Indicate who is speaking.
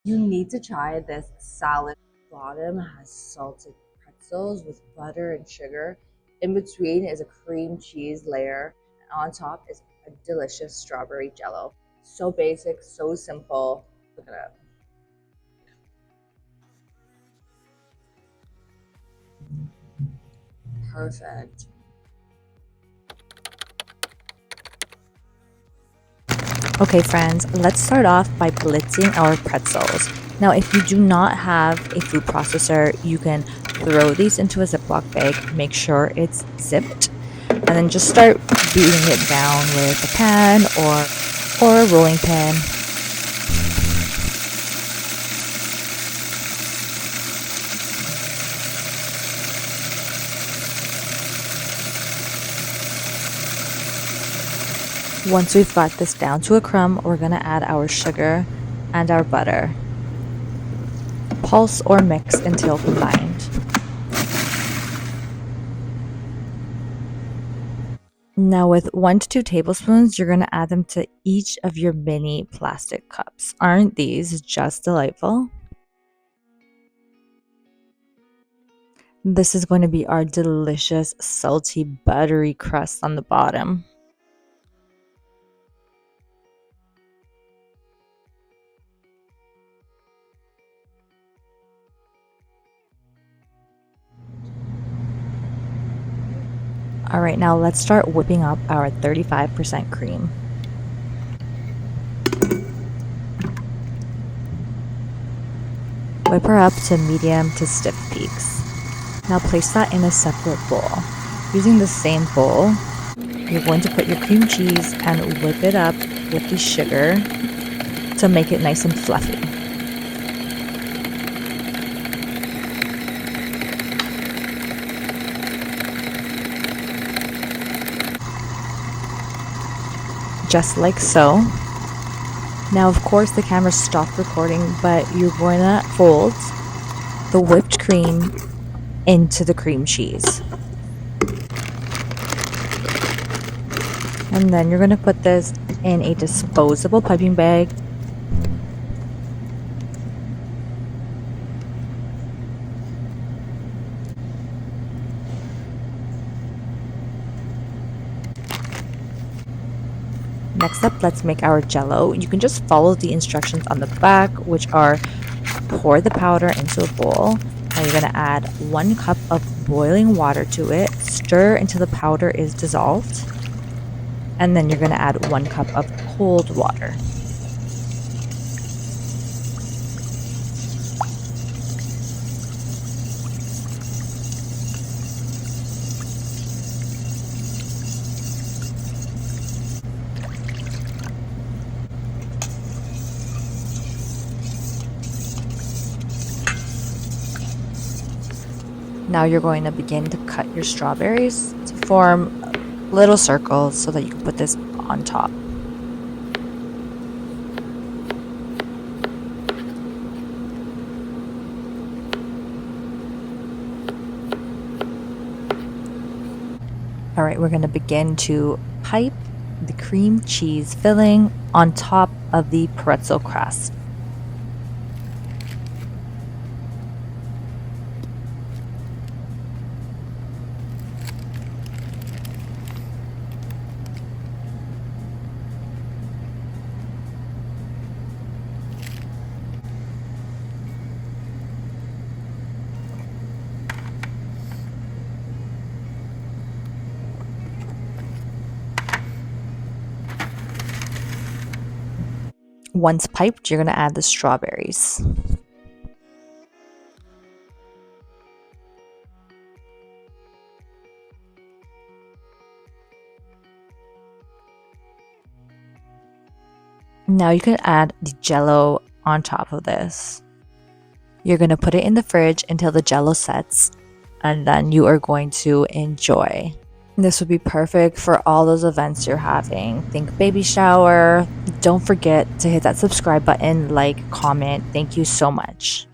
Speaker 1: You need to try this salad. Bottom has salted pretzels with butter and sugar. In between is a cream cheese layer. And on top is a delicious strawberry jello. So basic, so simple. Look at it. Perfect.
Speaker 2: Okay friends, let's start off by blitzing our pretzels. Now if you do not have a food processor, you can throw these into a Ziploc bag, make sure it's zipped, and then just start beating it down with a pan or a rolling pin. Once we've got this down to a crumb, we're going to add our sugar and our butter. Pulse or mix until combined. Now with 1 to 2 tablespoons, you're going to add them to each of your mini plastic cups. Aren't these just delightful? This is going to be our delicious, salty, buttery crust on the bottom. Alright, now let's start whipping up our 35% cream. Whip her up to medium to stiff peaks. Now place that in a separate bowl. Using the same bowl, you're going to put your cream cheese and whip it up with the sugar to make it nice and fluffy. Just like so. Now of course the camera stopped recording, but you're going to fold the whipped cream into the cream cheese. And then you're going to put this in a disposable piping bag. Next up, let's make our jello. You can just follow the instructions on the back, which are pour the powder into a bowl. Now you're going to add 1 cup of boiling water to it, stir until the powder is dissolved, and then you're going to add 1 cup of cold water. Now you're going to begin to cut your strawberries to form little circles so that you can put this on top. Alright, we're going to begin to pipe the cream cheese filling on top of the pretzel crust. Once piped, you're going to add the strawberries. Now you can add the jello on top of this. You're going to put it in the fridge until the jello sets, and then you are going to enjoy. This would be perfect for all those events you're having. Think baby shower. Don't forget to hit that subscribe button, like, comment. Thank you so much.